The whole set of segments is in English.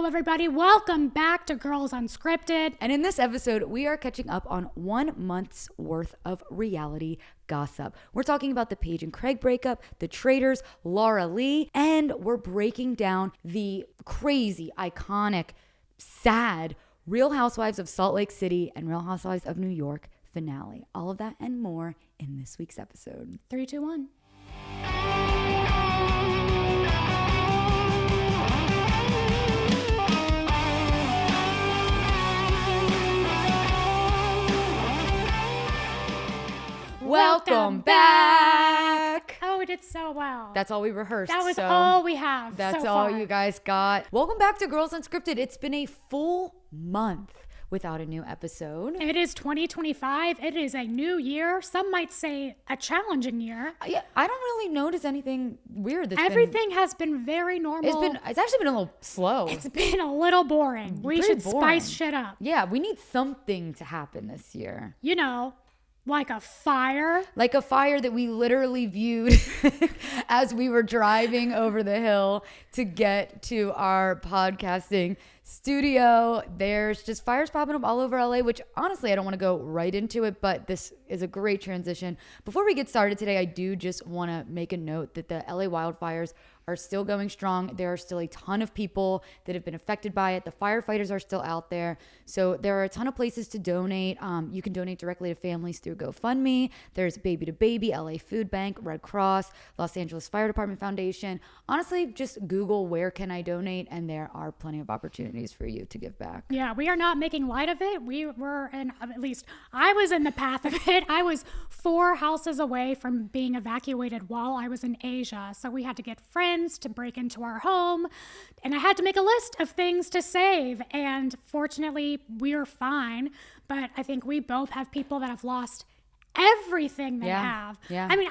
Hello, everybody. Welcome back to Girls Unscripted. And in this episode, we are catching up on 1 month's worth of reality gossip. We're talking about the Paige and Craig breakup, the Traitors, Laura-Leigh, and we're breaking down the crazy, iconic, sad Real Housewives of Salt Lake City and Real Housewives of New York finale. All of that and more in this week's episode. 3, 2, 1. Welcome back. Oh, we did so well. That's all we rehearsed. That was all we have. That's so all far. you guys got. Welcome back to Girls Unscripted. It's been a full month without a new episode. It is 2025. It is a new year. Some might say a challenging year. Yeah, I don't really notice anything weird. Everything has been very normal. It's actually been a little slow. It's been a little boring. We Pretty should boring. spice shit up. Yeah, we need something to happen this year. You know, like a fire. Like a fire that we literally viewed as we were driving over the hill to get to our podcasting studio. There's just fires popping up all over LA, which honestly, I don't want to go right into it, but this is a great transition. Before we get started today, I do just want to make a note that the LA wildfires are still going strong. There are still a ton of people that have been affected by it. The firefighters are still out there. So there are a ton of places to donate. You can donate directly to families through GoFundMe. There's Baby to Baby, LA Food Bank, Red Cross, Los Angeles Fire Department Foundation. Honestly, just Google where can I donate, and there are plenty of opportunities for you to give back. Yeah, we are not making light of it. We were at least I was in the path of it. I was 4 houses away from being evacuated while I was in Asia. So we had to get friends to break into our home, and I had to make a list of things to save, and fortunately we're fine. But I think we both have people that have lost everything they have. Yeah. I mean,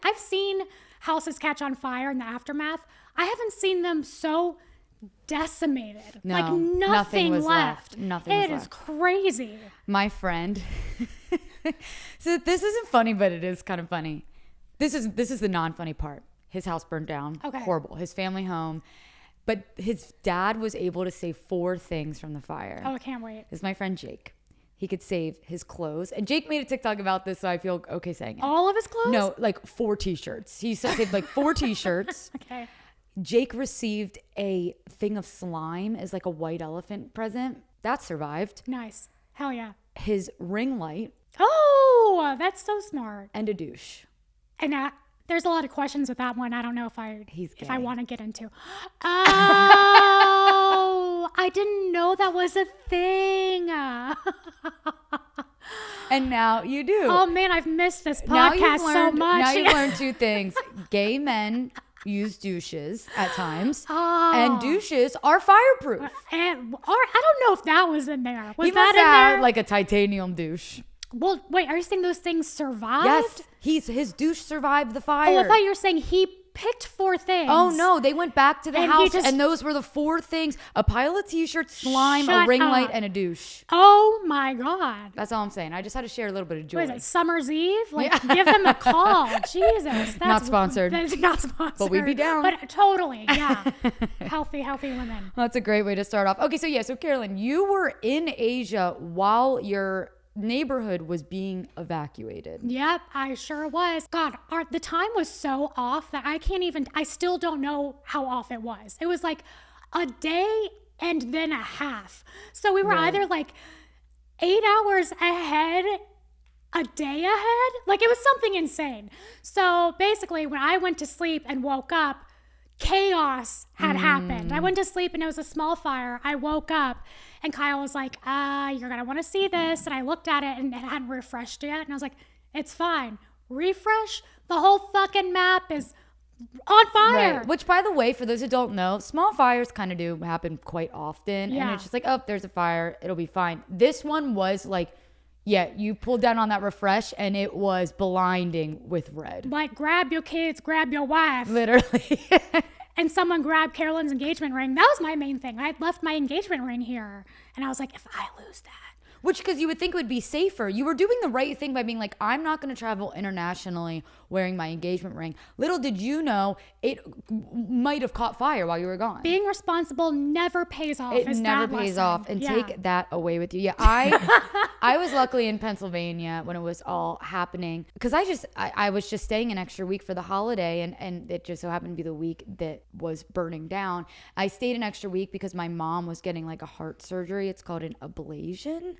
I've seen houses catch on fire in the aftermath. I haven't seen them so decimated. No, like nothing was left. Nothing was It is left. crazy. My friend. So this isn't funny, but it is kind of funny. This is the non-funny part. His house burned down. Okay. Horrible. His family home. But his dad was able to save 4 things from the fire. Oh, I can't wait. This is my friend Jake. He could save his clothes. And Jake made a TikTok about this, so I feel okay saying it. All of his clothes? No, like 4 t-shirts. He saved like 4 t-shirts. Okay. Jake received a thing of slime as like a white elephant present. That survived. Nice. Hell yeah. His ring light Oh, that's so smart. and a douche. And there's a lot of questions with that one. I don't know if He's if I gay. want to get into. Oh, I didn't know that was a thing. And now you do. Oh man, I've missed this now podcast so much. Now you've learned 2 things. Gay men use douches at times. Oh. And douches are fireproof. Or I don't know if that was in there. Was He that must in have there? like a titanium douche. Well, wait, are you saying those things survived? Yes, his douche survived the fire. Oh, I thought you were saying he picked 4 things. Oh no, they went back to the And he house just- and those were the 4 things: a pile of t-shirts, slime, Shut a ring light, up. and a douche. Oh my God. That's all I'm saying. I just had to share a little bit of joy. What is it, Summer's Eve? Like, give them a call. Jesus. That's Not sponsored. That's not sponsored. But we'd be down. But totally, yeah. Healthy women. That's a great way to start off. Okay, so Carolyn, you were in Asia while your neighborhood was being evacuated. Yep, I sure was. God, the time was so off that I still don't know how off it was. It was like a day and then a half. So we were either like 8 hours ahead, a day ahead. Like it was something insane. So basically when I went to sleep and woke up, chaos had happened. I went to sleep and it was a small fire. I woke up and Kyle was like, you're going to want to see this. And I looked at it and it hadn't refreshed yet. And I was like, it's fine. Refresh. The whole fucking map is on fire. Right. Which, by the way, for those who don't know, small fires kind of do happen quite often. Yeah. And it's just like, oh, there's a fire. It'll be fine. This one was like, yeah, you pulled down on that refresh and it was blinding with red. Like, grab your kids, grab your wife. Literally. And someone grabbed Carolyn's engagement ring. That was my main thing. I had left my engagement ring here. And I was like, if I lose that, Which, because you would think would be safer. You were doing the right thing by being like, I'm not going to travel internationally wearing my engagement ring. Little did you know, it might have caught fire while you were gone. Being responsible never pays off. It is never that pays lesson. off. And Yeah. take that away with you. Yeah, I was luckily in Pennsylvania when it was all happening. Because I was just staying an extra week for the holiday. And it just so happened to be the week that was burning down. I stayed an extra week because my mom was getting like a heart surgery. It's called an ablation.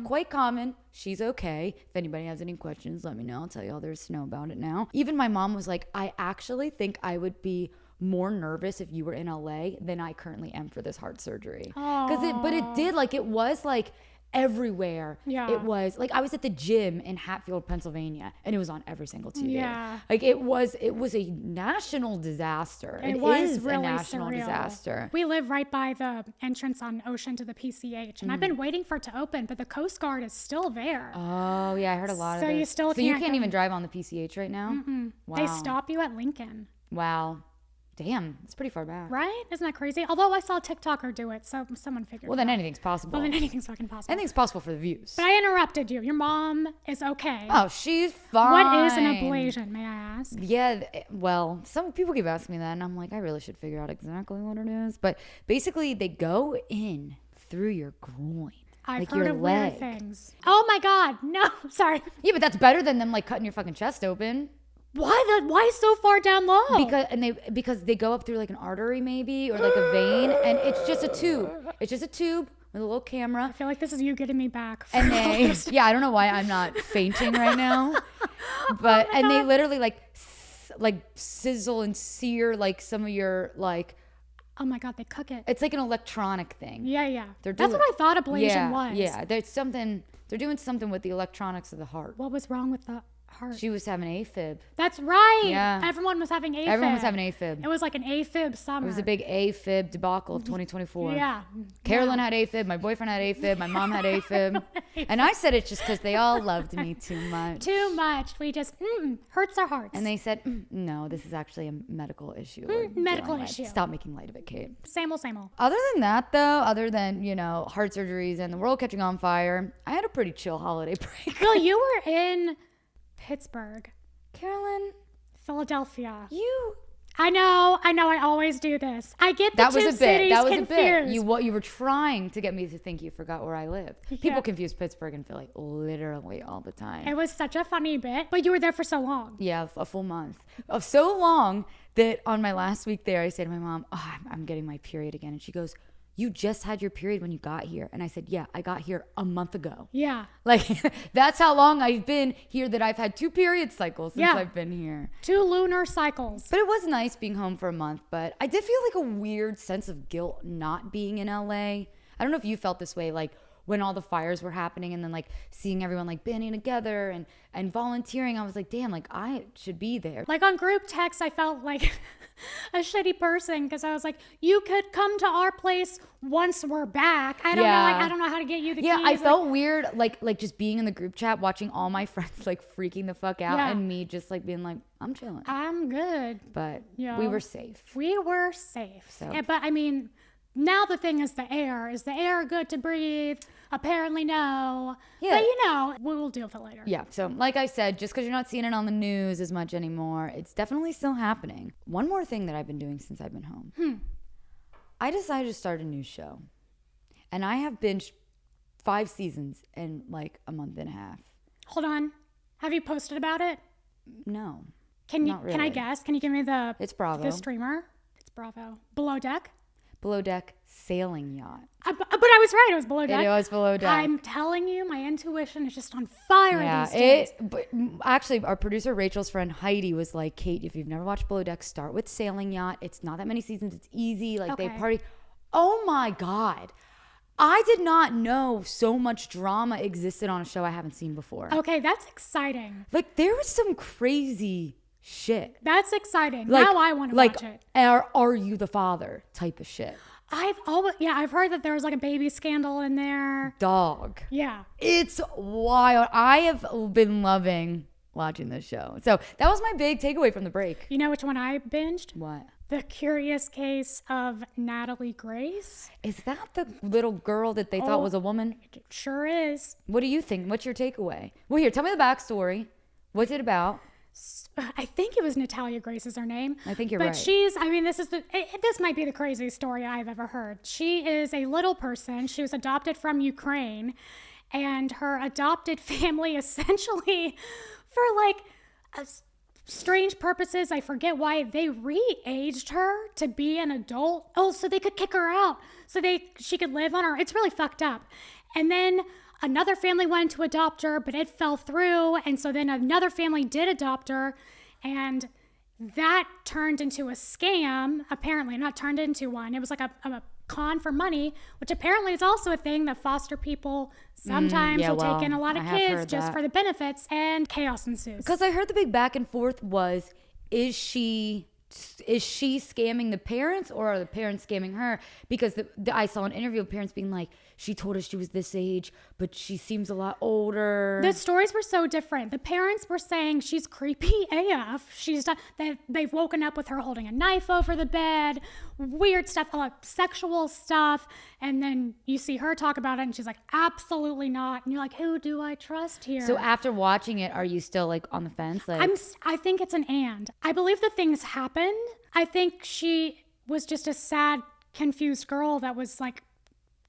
Quite common. She's okay. If anybody has any questions, let me know. I'll tell you all there is to know about it now. Even my mom was like, I actually think I would be more nervous if you were in LA than I currently am for this heart surgery. But it did, like, it was like everywhere. Yeah. It was like, I was at the gym in Hatfield, Pennsylvania, and it was on every single TV. Yeah. Like it was a national disaster. It was is really a national surreal. disaster. We live right by the entrance on Ocean to the PCH, and I've been waiting for it to open, but the Coast Guard is still there. Oh yeah, I heard a lot of So this. you still so you can't can't go- even drive on the PCH right now? Wow. They stop you at Lincoln, Wow. Damn, it's pretty far back. right? Isn't that crazy? Although I saw a TikToker do it, so someone figured Well, it then out. anything's possible. Well, then anything's fucking possible. Anything's possible for the views. But I interrupted you. Your mom is okay. Oh, she's fine. What is an ablation, may I ask? Yeah, well, some people keep asking me that, and I'm like, I really should figure out exactly what it is. But basically, they go in through your groin. I've like heard your of leg. weird things. Oh my God, no, sorry. Yeah, but that's better than them like cutting your fucking chest open. Why so far down low? Because they go up through like an artery maybe or like a vein, and it's just a tube. It's just a tube with a little camera. I feel like this is you getting me back. And they, yeah, I don't know why I'm not fainting right now, but they literally like sizzle and sear like some of your like. Oh my God, they cook it. It's like an electronic thing. Yeah. They're That's doing- what I thought ablation Yeah, was. yeah. There's something. They're doing something with the electronics of the heart. What was wrong with the heart? She was having AFib. That's right. Yeah. Everyone was having AFib. Everyone was having AFib. It was like an AFib summer. It was a big AFib debacle of 2024. Yeah. Carolyn had AFib. My boyfriend had AFib. My mom had AFib. And I said it just because they all loved me too much. Too much. We just hurts our hearts. And they said, no, this is actually a medical issue. we're medical dealing with. issue. Stop making light of it, Kate. Same old, same old. Other than that, though, other than, heart surgeries and the world catching on fire, I had a pretty chill holiday break. Bill, you were in Pittsburgh, Carolyn, Philadelphia. you... I know. I always do this. I get the That was two a bit. cities That was confused. a bit. You were trying to get me to think you forgot where I lived. Yeah. People confuse Pittsburgh and Philly literally all the time. It was such a funny bit, but you were there for so long. Yeah, a full month. Of so long that on my last week there, I said to my mom, I'm getting my period again. And she goes, you just had your period when you got here. And I said, yeah, I got here a month ago. Yeah. Like, that's how long I've been here, that I've had 2 period cycles since Yeah. I've been here. 2 lunar cycles. But it was nice being home for a month. But I did feel like a weird sense of guilt not being in LA. I don't know if you felt this way, like when all the fires were happening and then like seeing everyone like banding together and volunteering. I was like, damn, like I should be there. Like on group text, I felt like a shitty person because I was like, you could come to our place once we're back. I don't know. Like, I don't know how to get you the Yeah, keys. I felt weird, like just being in the group chat, watching all my friends like freaking the fuck out, Yeah. and me just like being like, I'm chilling. I'm good. But Yeah. we were safe. We were safe. So- Yeah, but I mean, now the thing is the air. Is the air good to breathe? Apparently no. Yeah. But we will deal with it later. Yeah, so like I said, just because you're not seeing it on the news as much anymore, it's definitely still happening. One more thing that I've been doing since I've been home. I decided to start a new show. And I have binged 5 seasons in like a month and a half. Hold on. Have you posted about it? No, Can you? Not Can I really. guess? Can you give me the? it's Bravo. The streamer. It's Bravo. Below Deck. Below Deck Sailing Yacht. But I was right. It was Below Deck. It was Below Deck. I'm telling you, my intuition is just on fire Yeah, these days. actually, our producer Rachel's friend Heidi was like, Kate, if you've never watched Below Deck, start with Sailing Yacht. It's not that many seasons. It's easy. Like they Okay. party. Oh my God. I did not know so much drama existed on a show I haven't seen before. Okay, that's exciting. Like there was some crazy shit. That's exciting. Like, Now I want to like, watch it. Are you the father type of shit. I've heard that there was like a baby scandal in there. Dog. Yeah. It's wild. I have been loving watching this show. So that was my big takeaway from the break. You know which one I binged? What? The Curious Case of Natalie Grace. Is that the little girl that they thought was a woman? It sure is. What do you think? What's your takeaway? Well, here, tell me the backstory. What's it about? I think it was Natalia Grace is her name. I think you're but right. She's, I mean, this might be the craziest story I've ever heard. She is a little person. She was adopted from Ukraine, and her adopted family essentially, for like strange purposes, I forget why, they re-aged her to be an adult. Oh, so they could kick her out. So she could live on her. It's really fucked up. And then another family wanted to adopt her, but it fell through. And so then another family did adopt her. And that turned into a scam, apparently. Not turned into one. It was like a con for money, which apparently is also a thing that foster people sometimes will take in a lot of kids just for the benefits, and chaos ensues. Because I heard the big back and forth was, is she scamming the parents, or are the parents scamming her? Because I saw an interview of parents being like, she told us she was this age, but she seems a lot older. The stories were so different. The parents were saying she's creepy AF. They've woken up with her holding a knife over the bed, weird stuff, like sexual stuff. And then you see her talk about it and she's like, absolutely not. And you're like, who do I trust here? So after watching it, are you still like on the fence? Like, I think it's an and. I believe the things happened. I think she was just a sad, confused girl that was like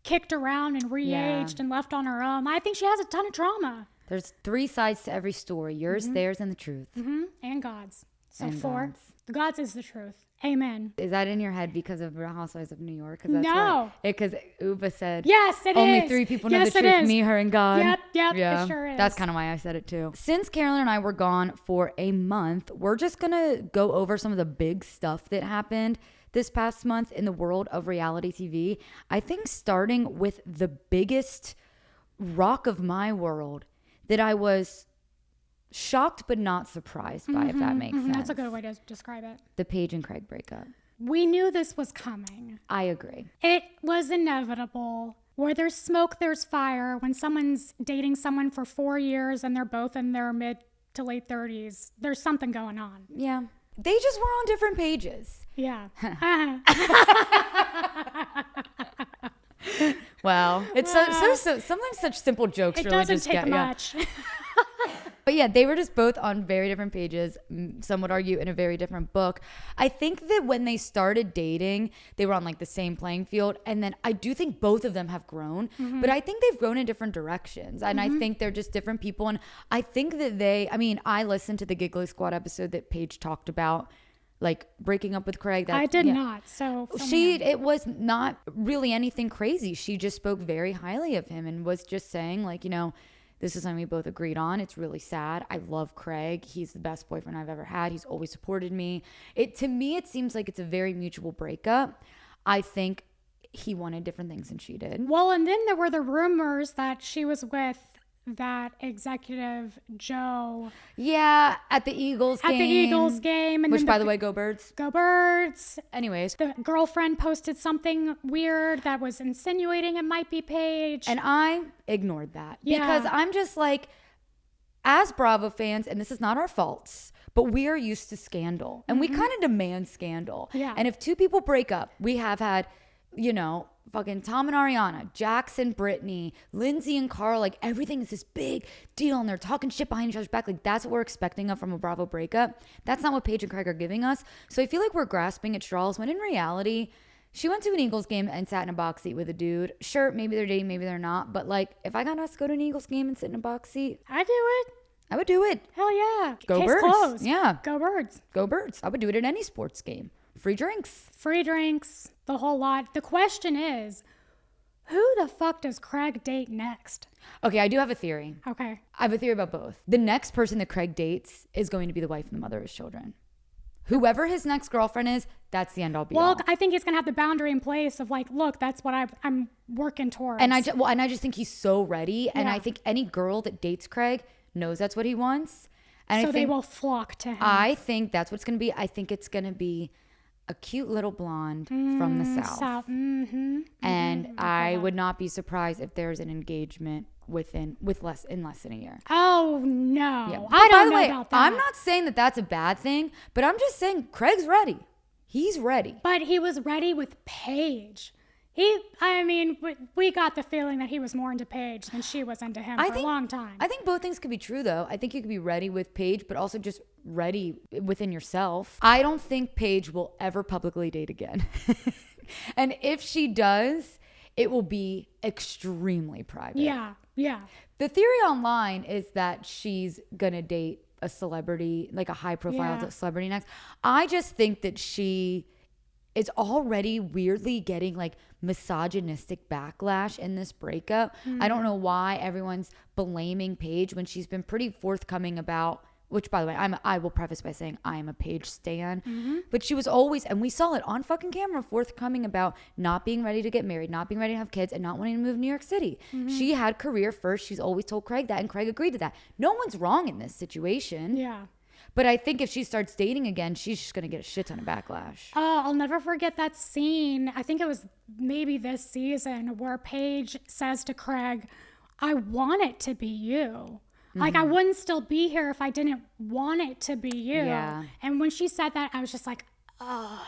kicked around and re-aged and left on her own. I think she has a ton of trauma. There's 3 sides to every story: yours, theirs, and the truth. And God's. So And 4. God's. God's is the truth. Amen. Is that in your head because of Real Housewives of New York? No. Because Uba said, Yes, it only is. 3 people know Yes, the it truth: is. me, her, and God. Yep, it sure is. That's kind of why I said it too. Since Carolyn and I were gone for a month, we're just gonna go over some of the big stuff that happened this past month in the world of reality TV. I think starting with the biggest rock of my world that I was shocked but not surprised by, if that makes sense. That's a good way to describe it. The Paige and Craig breakup. We knew this was coming. I agree. It was inevitable. Where there's smoke, there's fire. When someone's dating someone for 4 years and they're both in their mid to late 30s, there's something going on. Yeah. They just were on different pages. Yeah. Wow. It's so sometimes such simple jokes It really doesn't just take get much. But yeah, they were just both on very different pages. Some would argue in a very different book. I think that when they started dating, they were on like the same playing field. And then I do think both of them have grown, but I think they've grown in different directions. And I think they're just different people. And I think that I listened to the Giggly Squad episode that Paige talked about, like breaking up with Craig. I did not. So it was not really anything crazy. She just spoke very highly of him and was just saying like, this is something we both agreed on. It's really sad. I love Craig. He's the best boyfriend I've ever had. He's always supported me. To me, it seems like it's a very mutual breakup. I think he wanted different things than she did. Well, and then there were the rumors that she was with that executive Joe. Yeah, at the Eagles game. And which, by the way, go Birds. Go Birds. Anyways. The girlfriend posted something weird that was insinuating it might be Paige. And I ignored that. Yeah. Because I'm just like, as Bravo fans, and this is not our faults, but we are used to scandal. And we kind of demand scandal. Yeah. And if 2 people break up, we have had, fucking Tom and Ariana, Jackson, Brittany, Lindsay and Carl, like everything is this big deal and they're talking shit behind each other's back. Like that's what we're expecting of from a Bravo breakup. That's not what Paige and Craig are giving us. So I feel like we're grasping at straws when in reality, she went to an Eagles game and sat in a box seat with a dude. Sure, maybe they're dating, maybe they're not. But like if I got asked to go to an Eagles game and sit in a box seat, I do it. I would do it. Hell yeah. Go Case Birds. closed. Yeah. Go Birds. Go Birds. I would do it at any sports game. Free drinks. Free drinks, the whole lot. The question is, who the fuck does Craig date next? Okay, I do have a theory. Okay. I have a theory about both. The next person that Craig dates is going to be the wife and the mother of his children. Whoever his next girlfriend is, that's the end all be all. Well, I think he's going to have the boundary in place of like, look, that's what I'm working towards. And I just think he's so ready. And Yeah. I think any girl that dates Craig knows that's what he wants. And so I think, they will flock to him. I think that's what it's going to be. I think it's going to be a cute little blonde from the South. And I would not be surprised if there's an engagement in less than a year. Oh, no. Yeah. I By don't the know way, about that. I'm not saying that that's a bad thing, but I'm just saying Craig's ready. He's ready. But he was ready with Paige. We got the feeling that he was more into Paige than she was into him for a long time. I think both things could be true, though. I think you could be ready with Paige, but also just ready within yourself. I don't think Paige will ever publicly date again. And if she does, it will be extremely private. Yeah. The theory online is that she's going to date a celebrity, like a high profile celebrity next. I just think that she is already weirdly getting like misogynistic backlash in this breakup. I don't know why everyone's blaming Paige when she's been pretty forthcoming about, which by the way, I will preface by saying I am a Paige stan, but she was always, and we saw it on fucking camera, forthcoming about not being ready to get married, not being ready to have kids, and not wanting to move to New York City. She had career first. She's always told Craig that, and Craig agreed to that. No one's wrong in this situation. Yeah. But I think if she starts dating again, she's just going to get a shit ton of backlash. Oh, I'll never forget that scene. I think it was maybe this season where Paige says to Craig, I want it to be you. Like, I wouldn't still be here if I didn't want it to be you. Yeah. And when she said that, I was just like, oh.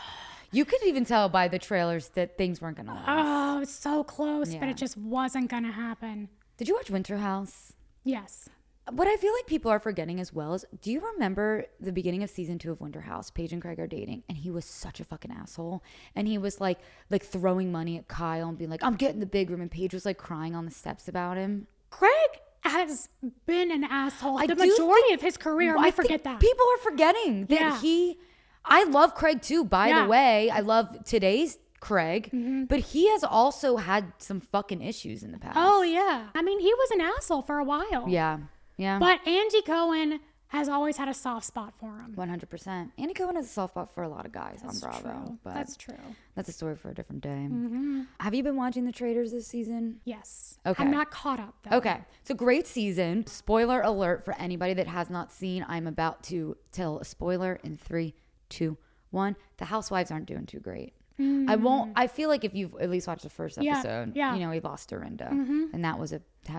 You could even tell by the trailers that things weren't going to last. Oh, it's so close, but Yeah. it just wasn't going to happen. Did you watch Winter House? Yes. What I feel like people are forgetting as well is, do you remember the beginning of season 2 of Winter House? Paige and Craig are dating, and he was such a fucking asshole. And he was like throwing money at Kyle and being like, I'm getting the big room. And Paige was like crying on the steps about him. Craig has been an asshole the do majority think- of his career. I We forget think that. People are forgetting that I love Craig too, by the way. I love today's Craig, but he has also had some fucking issues in the past. Oh, yeah. I mean, he was an asshole for a while. Yeah. Yeah. But Andy Cohen has always had a soft spot for him. 100%. Andy Cohen has a soft spot for a lot of guys That's on Bravo. true. But That's true. that's a story for a different day. Have you been watching the Traitors this season? Yes. Okay. I'm not caught up, though. Okay. It's a great season. Spoiler alert for anybody that has not seen. I'm about to tell a spoiler in 3, 2, 1. The Housewives aren't doing too great. I feel like if you've at least watched the first episode, yeah. you know, he lost Dorinda. And that was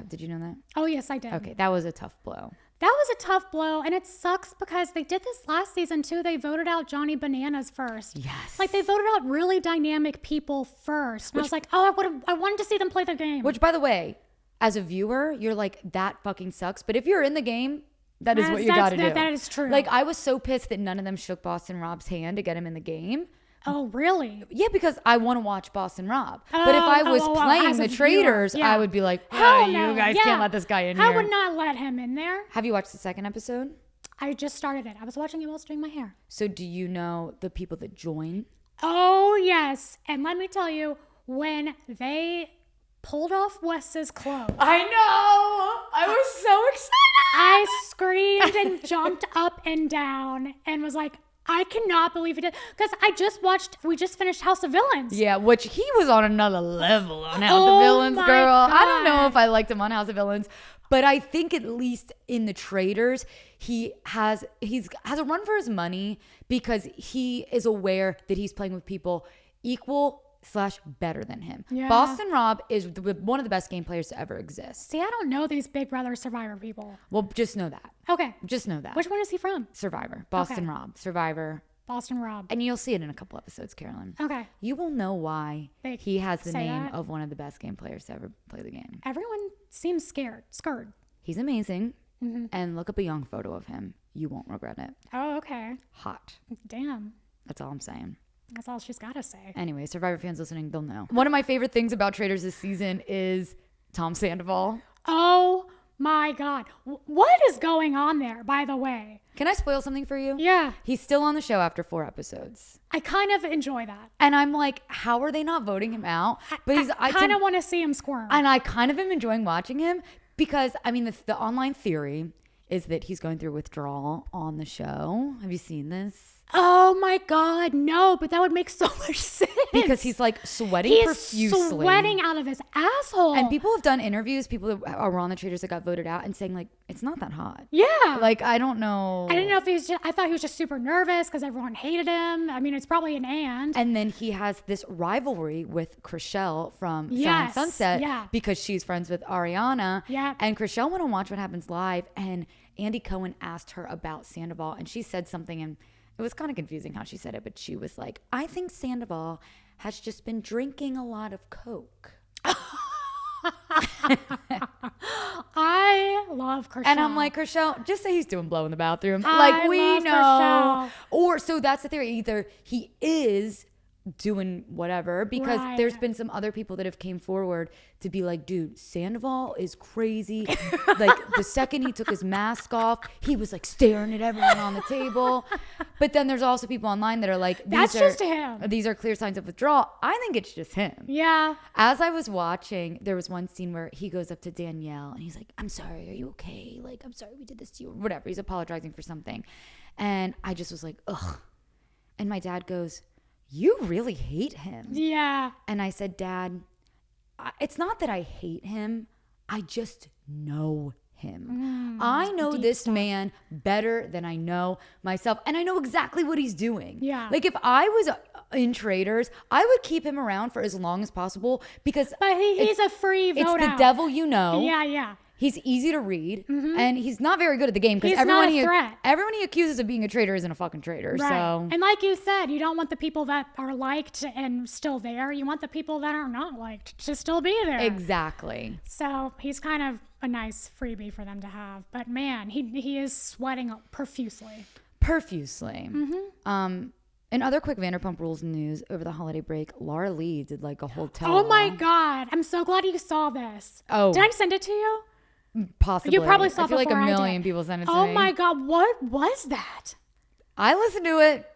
did you know that? Oh, yes, I did. Okay. That was a tough blow. That was a tough blow, and it sucks because they did this last season, too. They voted out Johnny Bananas first. Yes. Like, they voted out really dynamic people first. And I was like, oh, I wanted to see them play the game. Which, by the way, as a viewer, you're like, that fucking sucks. But if you're in the game, that is what you got to do. That is true. Like, I was so pissed that none of them shook Boston Rob's hand to get him in the game. Oh, really? Yeah, because I want to watch Boston Rob. But if I was playing as the a viewer, Traitors, yeah. I would be like, Hell oh, no. you guys Yeah. can't let this guy in here. I would not let him in there. Have you watched the second episode? I just started it. I was watching it while doing my hair. So do you know the people that join? Oh, yes. And let me tell you, when they pulled off Wes's clothes, I know. I was so excited. I screamed and jumped up and down and was like, I cannot believe he did. Because we just finished House of Villains. Yeah, which he was on another level on House Oh of Villains, my girl. I don't know God. if I liked him on House of Villains, but I think at least in the Traitors, he's has a run for his money because he is aware that he's playing with people equal/better than him. Yeah. Boston Rob is one of the best game players to ever exist. See, I don't know these Big Brother Survivor people. Well, just know that. Okay. Just know that. Which one is he from? Survivor. Boston Okay. Rob. Survivor. Boston Rob. And you'll see it in a couple episodes, Carolyn. Okay. You will know why They he has the say name that? of one of the best game players to ever play the game. Everyone seems scared. He's amazing. And look up a young photo of him. You won't regret it. Oh, okay. Hot. Damn. That's all I'm saying. That's all she's got to say. Anyway, Survivor fans listening, they'll know. One of my favorite things about Traitors this season is Tom Sandoval. Oh my God. What is going on there, by the way? Can I spoil something for you? Yeah. He's still on the show after 4 episodes. I kind of enjoy that. And I'm like, how are they not voting him out? But I kind of want to see him squirm. And I kind of am enjoying watching him because, I mean, the online theory is that he's going through withdrawal on the show. Have you seen this? Oh my God, no, but that would make so much sense. Because he's like sweating He's profusely. sweating out of his asshole. And people have done interviews, people that are on the Traitors that got voted out and saying like, it's not that hot. Yeah. Like, I don't know. I didn't know if I thought he was just super nervous because everyone hated him. I mean, it's probably an and. And then he has this rivalry with Chrishell from Selling Yes, Sunset yeah. because she's friends with Ariana. Yeah. And Chrishell went on Watch What Happens Live and Andy Cohen asked her about Sandoval and she said something and it was kind of confusing how she said it, but she was like, I think Sandoval has just been drinking a lot of Coke. I love Chriselle. And I'm like, Chriselle, just say he's doing blow in the bathroom. We love know. Chriselle. Or so that's the theory. Either he is doing whatever, because there's been some other people that have came forward to be like, dude, Sandoval is crazy. Like the second he took his mask off, he was like staring at everyone on the table. But then there's also people online that are like, just him. These are clear signs of withdrawal. I think it's just him. Yeah. As I was watching, there was one scene where he goes up to Danielle and he's like, I'm sorry, are you okay? Like, I'm sorry we did this to you, or whatever. He's apologizing for something. And I just was like, ugh. And my dad goes, you really hate him. Yeah. And I said, Dad, it's not that I hate him. I just know him. I know this man better than I know myself. And I know exactly what he's doing. Yeah. Like if I was in Traitors, I would keep him around for as long as possible because But he's a free vote it's the out. devil you know. Yeah, yeah. He's easy to read, and he's not very good at the game because He's not a threat. everyone he accuses of being a traitor isn't a fucking traitor. Right. So, and like you said, you don't want the people that are liked and still there. You want the people that are not liked to still be there. exactly. So he's kind of a nice freebie for them to have. But man, he is sweating profusely. Profusely. And other quick Vanderpump Rules news over the holiday break, Laura-Leigh did like a whole tell. Oh my God. I'm so glad you saw this. Oh. Did I send it to you? Possibly. You probably saw I feel like before a I did. million people sent it to me. Oh my God. What was that? I listened to it.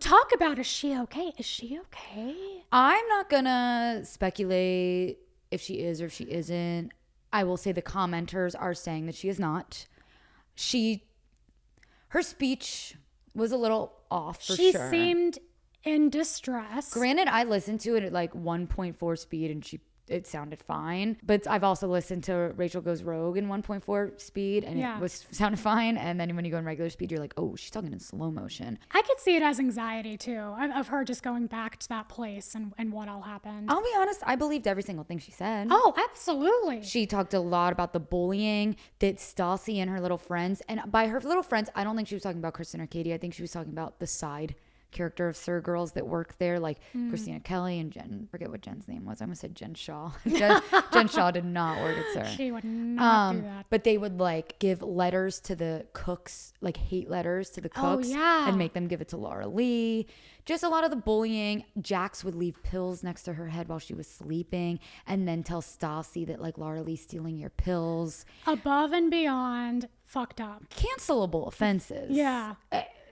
Talk about, is she okay? Is she okay? I'm not gonna speculate if she is or if she isn't. I will say the commenters are saying that she is not. Her speech was a little off for She sure. seemed in distress. Granted, I listened to it at like 1.4 speed and it sounded fine. But I've also listened to Rachel Goes Rogue in 1.4 speed and it sounded fine. And then when you go in regular speed, you're like, oh, she's talking in slow motion. I could see it as anxiety too, of her just going back to that place and what all happened. I'll be honest, I believed every single thing she said. Oh, absolutely. She talked a lot about the bullying that Stassi and her little friends, and by her little friends, I don't think she was talking about Kristen or Katie. I think she was talking about the side character of Sir girls that work there, like Christina Kelly and Jen. Forget what Jen's name was. I almost said Jen Shaw. Jen Shaw did not work at Sir. She would not do that. But they would like give letters to the cooks, like hate letters to the cooks, and make them give it to Laura-Leigh. Just a lot of the bullying. Jax would leave pills next to her head while she was sleeping, and then tell Stassi that like Laura-Leigh stealing your pills. Above and beyond, fucked up. Cancelable offenses. Yeah.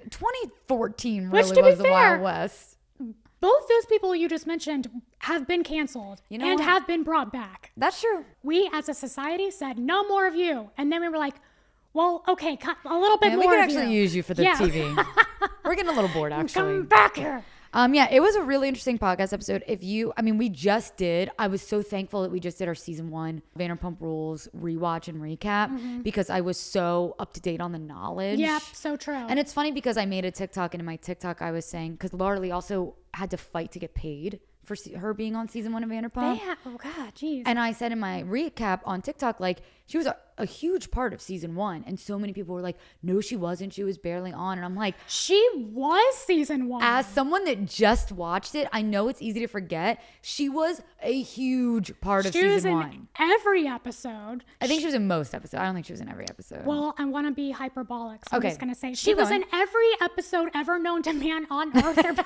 2014 Which, really to be was the fair, Wild West. Both those people you just mentioned have been canceled You know and what? have been brought back. That's true. We as a society said no more of you. And then we were like, well, okay, cut a little bit Man, more we could of actually you. use you for the TV. We're getting a little bored, actually. Come back here. Yeah, it was a really interesting podcast episode. We just did. I was so thankful that we just did our season 1 Vanderpump Rules rewatch and recap because I was so up to date on the knowledge. Yep, so true. And it's funny because I made a TikTok, and in my TikTok I was saying, because Laura-Leigh also had to fight to get paid for her being on season 1 of Vanderpump. Oh God, jeez. And I said in my recap on TikTok, like, she was a huge part of season 1. And so many people were like, no, she wasn't. She was barely on. And I'm like, She was season 1. as someone that just watched it, I know it's easy to forget. She was a huge part of She was season in 1. every episode. I think she was in most episodes. I don't think she was in every episode. Well, I want to be hyperbolic, so Okay. I'm just going to say she Keep was going. in every episode ever known to man on earth.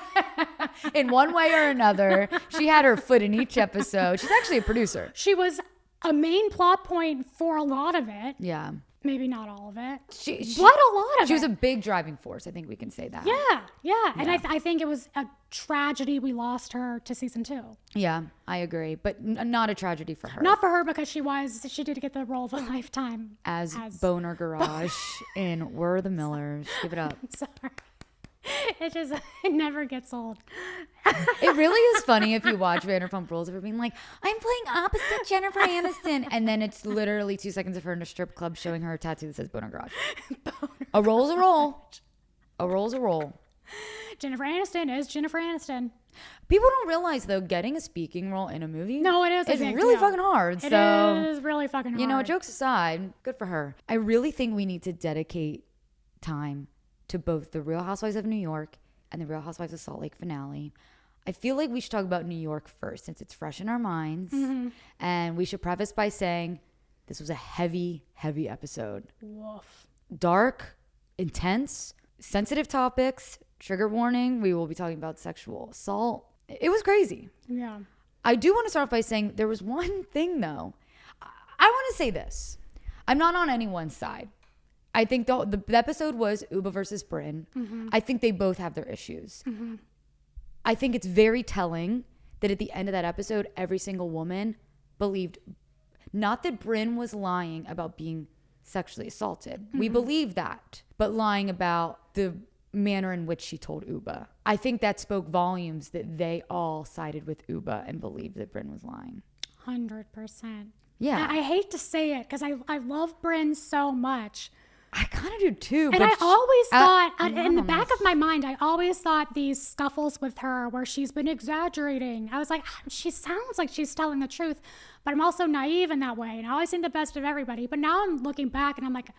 in one way or another, she had her foot in each episode. She's actually a producer. She was a main plot point for a lot of it. Yeah. Maybe not all of it. She But a lot of She it. was a big driving force. I think we can say that. Yeah. And I think it was a tragedy we lost her to season 2. Yeah, I agree. But not a tragedy for her. Not for her because she did get the role of a lifetime. as Boner Garage in We're the Millers. Give it up. Sorry. It never gets old. It really is funny if you watch Vanderpump Rules of her being like, I'm playing opposite Jennifer Aniston. And then it's literally 2 seconds of her in a strip club showing her a tattoo that says Boner Garage. A roll's a roll. A roll's a roll. Jennifer Aniston is Jennifer Aniston. People don't realize, though, getting a speaking role in a movie No, it is a is big really deal. fucking hard. It So, is really fucking hard. you know, jokes aside, good for her. I really think we need to dedicate time to both the Real Housewives of New York and the Real Housewives of Salt Lake finale. I feel like we should talk about New York first since it's fresh in our minds. And we should preface by saying this was a heavy, heavy episode. Woof. Dark, intense, sensitive topics, trigger warning. We will be talking about sexual assault. It was crazy. Yeah. I do want to start off by saying there was one thing though. I want to say this. I'm not on anyone's side. I think the episode was Uba versus Brynn. I think they both have their issues. I think it's very telling that at the end of that episode, every single woman believed, not that Brynn was lying about being sexually assaulted. We believe that, but lying about the manner in which she told Uba. I think that spoke volumes that they all sided with Uba and believed that Brynn was lying. 100%. Yeah. I hate to say it because I love Brynn so much. I kind of do too. And but I always thought, in the anonymous. back of my mind, I always thought these scuffles with her where she's been exaggerating. I was like, she sounds like she's telling the truth, but I'm also naive in that way. And I always think the best of everybody. But now I'm looking back and I'm like,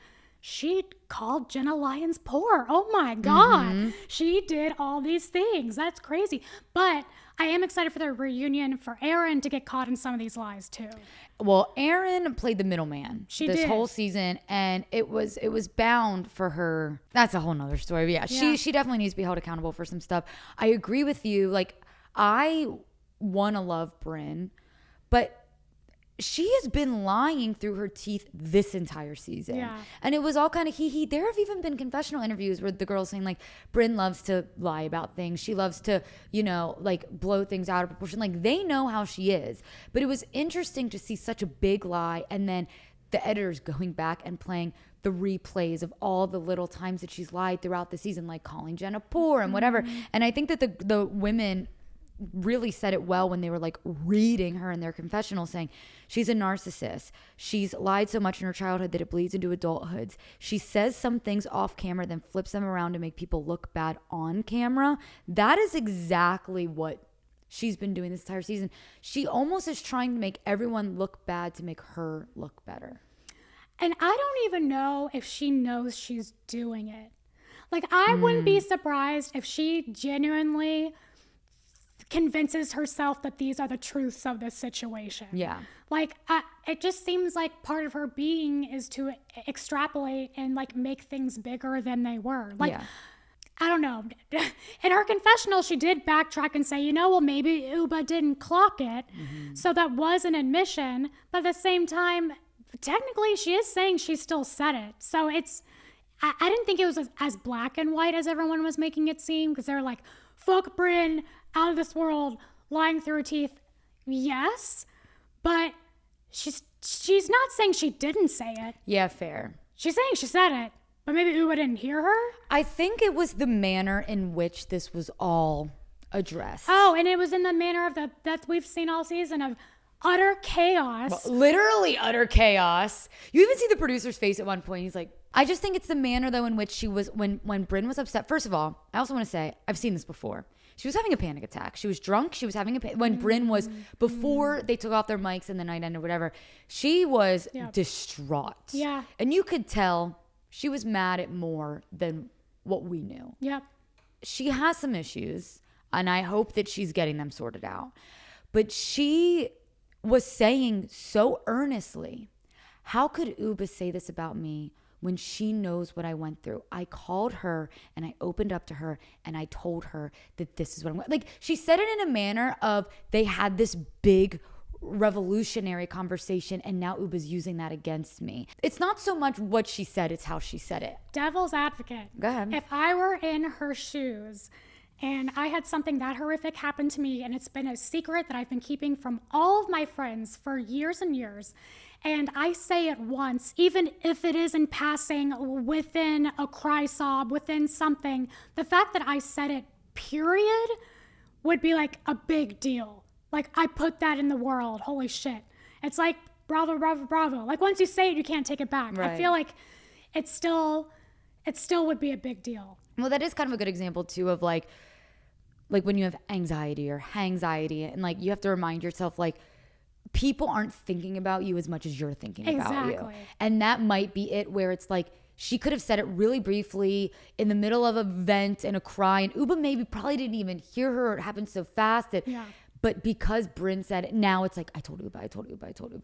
she called Jenna Lyons poor. Oh my God. She did all these things. That's crazy. But I am excited for the reunion for Erin to get caught in some of these lies too. Well, Erin played the middleman this did. whole season, and it was bound for her. That's a whole nother story. But yeah, she definitely needs to be held accountable for some stuff. I agree with you. Like, I want to love Brynn, but she has been lying through her teeth this entire season. Yeah. And it was all kind of hee-hee. There have even been confessional interviews where the girl's saying, like, Brynn loves to lie about things. She loves to, like, blow things out of proportion. Like, they know how she is. But it was interesting to see such a big lie and then the editors going back and playing the replays of all the little times that she's lied throughout the season, like calling Jenna poor and whatever. And I think that the women really said it well when they were like reading her in their confessional, saying she's a narcissist. She's lied so much in her childhood that it bleeds into adulthood. She says some things off camera, then flips them around to make people look bad on camera. That is exactly what she's been doing this entire season. She almost is trying to make everyone look bad to make her look better. And I don't even know if she knows she's doing it. Like, I wouldn't be surprised if she genuinely convinces herself that these are the truths of this situation. Yeah. Like, it just seems like part of her being is to extrapolate and like make things bigger than they were. Like, Yeah. I don't know. In her confessional, she did backtrack and say, well, maybe Uba didn't clock it. So that was an admission. But at the same time, technically she is saying she still said it. So it's, I didn't think it was as black and white as everyone was making it seem, because they're like, fuck Brynn, out of this world, lying through her teeth. Yes, but she's not saying she didn't say it. Yeah, fair. She's saying she said it, but maybe Uba didn't hear her. I think it was the manner in which this was all addressed. Oh, and it was in the manner of that we've seen all season of utter chaos. Literally utter chaos. You even see the producer's face at one point. He's like, I just think it's the manner though in which she was when Brynn was upset. First of all, I also want to say I've seen this before. She was having a panic attack. She was drunk. She was having when Brynn was, before they took off their mics and the night ended, whatever, she was distraught. Yeah. And you could tell she was mad at more than what we knew. Yep. She has some issues, and I hope that she's getting them sorted out. But she was saying so earnestly, how could Uba say this about me when she knows what I went through? I called her and I opened up to her and I told her that this is what I'm like. She said it in a manner of they had this big revolutionary conversation and now Uba's using that against me. It's not so much what she said, it's how she said it. Devil's advocate. Go ahead. If I were in her shoes and I had something that horrific happen to me and it's been a secret that I've been keeping from all of my friends for years and years, and I say it once, even if it is in passing, within a cry sob, within something, the fact that I said it, period, would be like a big deal. Like, I put that in the world. Holy shit. It's like, bravo, bravo, bravo. Like, once you say it, you can't take it back. Right. I feel like it still would be a big deal. Well, that is kind of a good example too of like when you have anxiety or hangxiety and like you have to remind yourself like people aren't thinking about you as much as you're thinking about you. Exactly. And that might be it where it's like she could have said it really briefly in the middle of a vent and a cry, and Uba maybe probably didn't even hear her. It happened so fast that, but because Brynn said it, now it's like, I told Uba.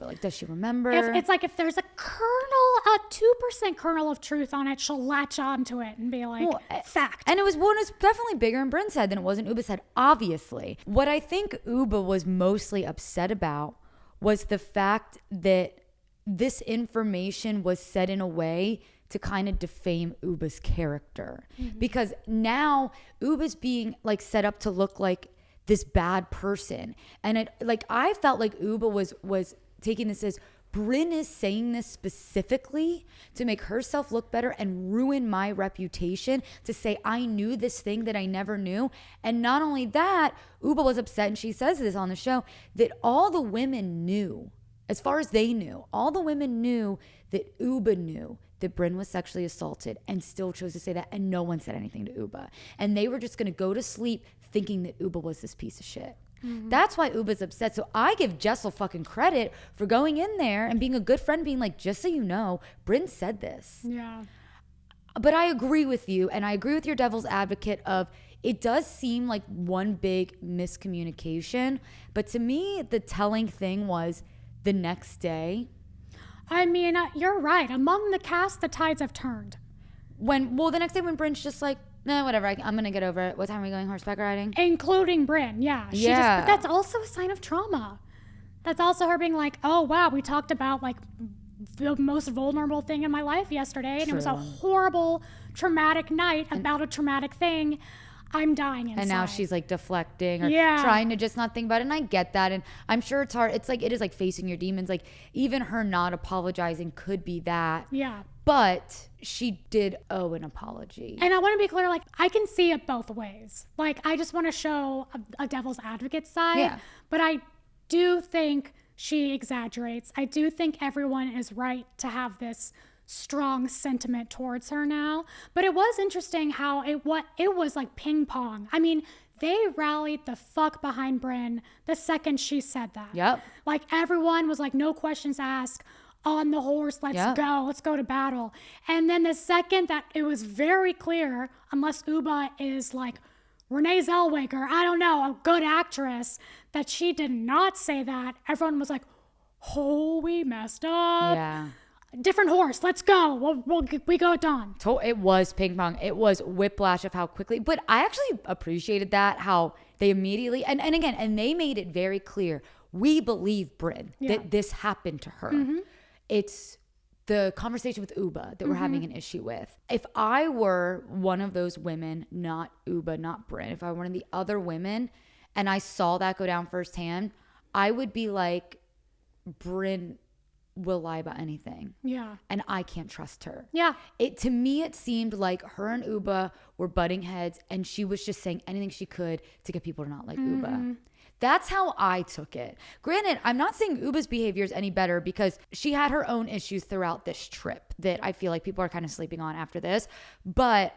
Like, does she remember? If there's a 2% kernel of truth on it, she'll latch onto it and be like, fact. And it was definitely bigger in Brynn's head than it was in Uba's head, obviously. What I think Uba was mostly upset about was the fact that this information was said in a way to kind of defame Uba's character. Because now Uba's being like set up to look like this bad person. And I felt like Uba was taking this as, Brynn is saying this specifically to make herself look better and ruin my reputation, to say I knew this thing that I never knew. And not only that, Uba was upset, and she says this on the show, that all the women knew, as far as they knew, all the women knew that Uba knew that Brynn was sexually assaulted and still chose to say that, and no one said anything to Uba. And they were just going to go to sleep thinking that Uba was this piece of shit. That's why Uba's upset. So I give Jessel fucking credit for going in there and being a good friend, being like, just so you know, Brynn said this. Yeah. But I agree with you, and I agree with your devil's advocate of, it does seem like one big miscommunication. But to me, the telling thing was the next day. I mean, you're right. Among the cast, the tides have turned. The next day when Brynn's just like, no, whatever, I'm going to get over it. What time are we going horseback riding? Including Brynn, yeah. But that's also a sign of trauma. That's also her being like, oh, wow, we talked about like the most vulnerable thing in my life yesterday. And it was a horrible, traumatic night about a traumatic thing. I'm dying inside. And now she's like deflecting or trying to just not think about it. And I get that. And I'm sure it's hard. It is like facing your demons. Like even her not apologizing could be that. Yeah. But she did owe an apology. And I want to be clear, like, I can see it both ways. Like, I just want to show a devil's advocate side. Yeah. But I do think she exaggerates. I do think everyone is right to have this strong sentiment towards her now. But it was interesting how it was like ping pong. I mean, they rallied the fuck behind Brynn the second she said that. Yep. Like, everyone was like, no questions asked. On the horse, let's go to battle. And then the second that it was very clear, unless Uba is like Renee Zellweger, I don't know, a good actress, that she did not say that, everyone was like, oh, we messed up. Yeah. Different horse, let's go. We go at dawn. It was ping pong. It was whiplash of how quickly. But I actually appreciated that, how they immediately, and again, and they made it very clear, we believe Brynn, that this happened to her. Mm-hmm. It's the conversation with Uba that we're having an issue with. If I were one of those women, not Uba, not Brynn, if I were one of the other women and I saw that go down firsthand, I would be like, Brynn will lie about anything. Yeah. And I can't trust her. Yeah. To me, it seemed like her and Uba were butting heads and she was just saying anything she could to get people to not like Uba. That's how I took it. Granted, I'm not saying Uba's behavior is any better because she had her own issues throughout this trip that I feel like people are kind of sleeping on after this. But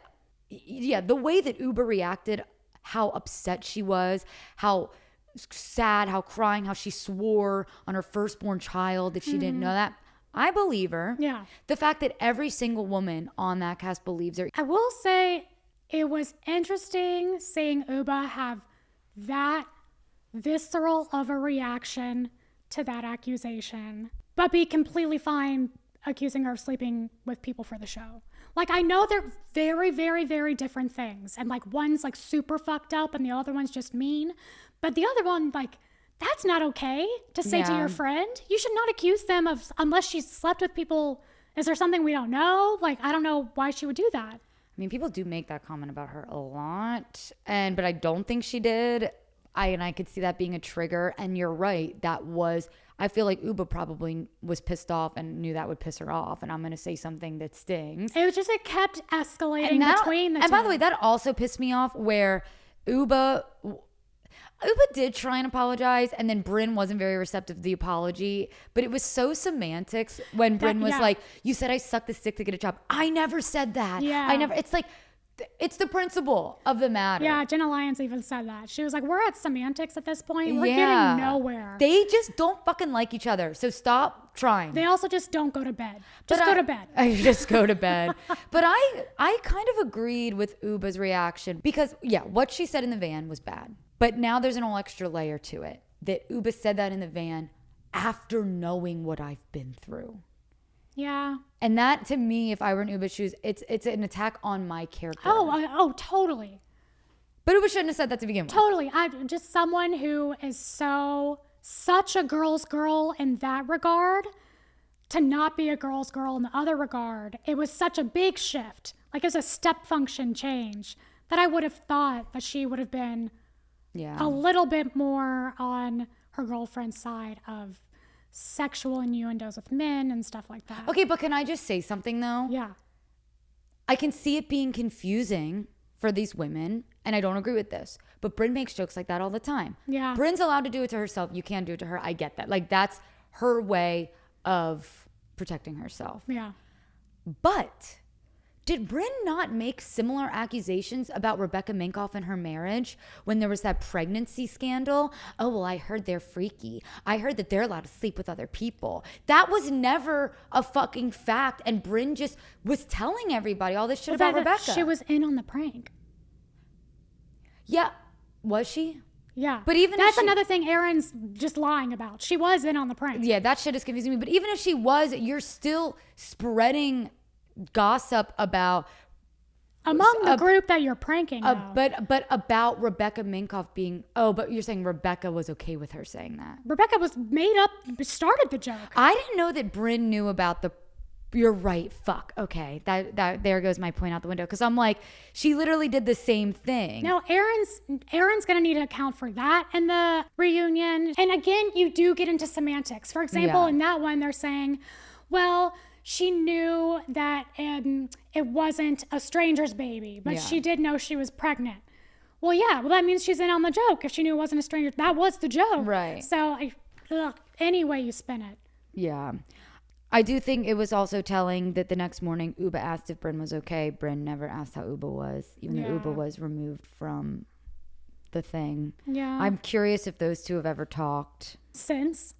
yeah, the way that Uba reacted, how upset she was, how sad, how crying, how she swore on her firstborn child that she didn't know that. I believe her. Yeah. The fact that every single woman on that cast believes her. I will say it was interesting seeing Uba have that visceral of a reaction to that accusation, but be completely fine accusing her of sleeping with people for the show. Like, I know they're very, very, very different things. And like one's like super fucked up and the other one's just mean. But the other one, like, that's not okay to say to your friend. You should not accuse them of, unless she's slept with people. Is there something we don't know? Like, I don't know why she would do that. I mean, people do make that comment about her a lot, but I don't think she did. I could see that being a trigger. And you're right. I feel like Uba probably was pissed off and knew that would piss her off. And I'm going to say something that stings. It kept escalating between the two. And by the way, that also pissed me off where Uba did try and apologize, and then Brynn wasn't very receptive to the apology. But it was so semantics when Brynn was like, you said I sucked the stick to get a job. I never said that. Yeah. It's like, It's the principle of the matter. Yeah, Jenna Lyons even said that. She was like, we're at semantics at this point. We're getting nowhere. They just don't fucking like each other. So stop trying. They also just don't go to bed. Just go to bed. I just go to bed. But I kind of agreed with Uba's reaction because, yeah, what she said in the van was bad. But now there's an whole extra layer to it. That Uba said that in the van after knowing what I've been through. Yeah. And that, to me, if I were in Uba's shoes, it's an attack on my character. Oh, totally. But Uba shouldn't have said that to begin with. Totally. I'm just someone who is such a girl's girl in that regard, to not be a girl's girl in the other regard. It was such a big shift. Like, it's a step function change that I would have thought that she would have been a little bit more on her girlfriend's side of sexual innuendos with men and stuff like that. Okay, but can I just say something though? Yeah. I can see it being confusing for these women, and I don't agree with this, but Brynn makes jokes like that all the time. Yeah. Brynn's allowed to do it to herself. You can't do it to her. I get that. Like, that's her way of protecting herself. Yeah. But did Brynn not make similar accusations about Rebecca Minkoff and her marriage when there was that pregnancy scandal? Oh, well, I heard they're freaky. I heard that they're allowed to sleep with other people. That was never a fucking fact. And Brynn just was telling everybody all this shit about Rebecca. She was in on the prank. Yeah. Was she? Yeah. But even that's another thing Erin's just lying about. She was in on the prank. Yeah, that shit is confusing me. But even if she was, you're still spreading gossip about among the group that you're pranking, but about Rebecca Minkoff being but you're saying Rebecca was okay with her saying that. Rebecca was started the joke. I didn't know that Brynn knew about you're right, fuck, okay, that there goes my point out the window, because I'm like, she literally did the same thing. Now Erin's gonna need to account for that in the reunion. And again, you do get into semantics. For example, in that one, they're saying, well, she knew that it wasn't a stranger's baby, but she did know she was pregnant. Well, yeah, that means she's in on the joke. If she knew it wasn't a stranger, that was the joke. Right. So, any way you spin it. Yeah. I do think it was also telling that the next morning, Uba asked if Brynn was okay. Brynn never asked how Uba was, even though Uba was removed from the thing. Yeah. I'm curious if those two have ever talked. Since.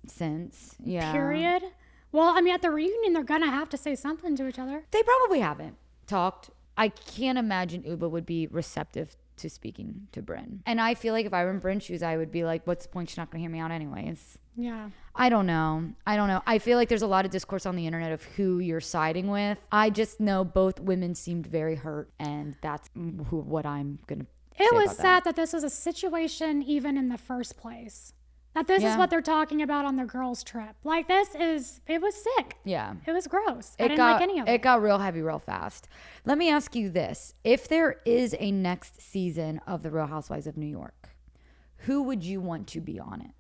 Yeah. Period. Well, I mean, at the reunion, they're going to have to say something to each other. They probably haven't talked. I can't imagine Uba would be receptive to speaking to Brynn. And I feel like if I were in Brynn's shoes, I would be like, what's the point? She's not going to hear me out anyways. Yeah. I don't know. I feel like there's a lot of discourse on the internet of who you're siding with. I just know both women seemed very hurt, and that's what I'm going to say It was about sad that this was a situation even in the first place. That this is what they're talking about on their girls' trip. Like, it was sick. Yeah. It was gross. I didn't like any of it. It got real heavy real fast. Let me ask you this. If there is a next season of The Real Housewives of New York, who would you want to be on it?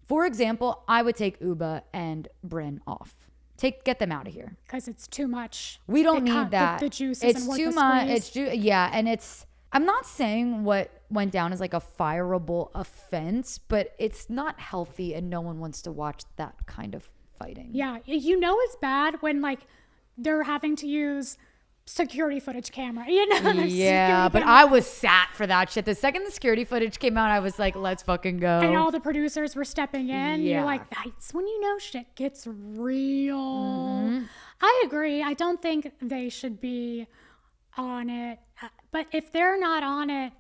For example, I would take Uba and Brynn off. Get them out of here. Because it's too much. We don't need that. The juice it's isn't worth too the much. squeeze. And it's. I'm not saying what went down is like a fireable offense, but it's not healthy, and no one wants to watch that kind of fighting. Yeah, you know it's bad when like they're having to use security footage camera. You know. Yeah, but I was sat for that shit. The second the security footage came out, I was like, let's fucking go. And all the producers were stepping in. Yeah. You're like, that's when you know shit gets real. Mm-hmm. I agree. I don't think they should be on it. But if they're not on it,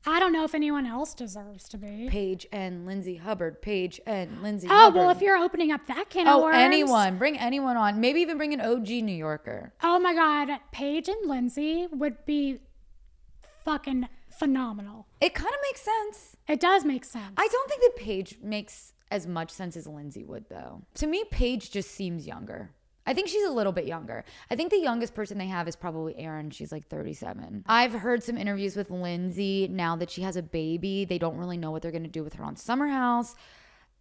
I don't know if anyone else deserves to be. Paige and Lindsay Hubbard. Oh, well, if you're opening up that can of worms. Anyone. Bring anyone on. Maybe even bring an OG New Yorker. Oh, my God. Paige and Lindsay would be fucking phenomenal. It kind of makes sense. It does make sense. I don't think that Paige makes as much sense as Lindsay would, though. To me, Paige just seems younger. I think she's a little bit younger. I think the youngest person they have is probably Erin. She's like 37. I've heard some interviews with Lindsay now that she has a baby. They don't really know what they're going to do with her on Summer House.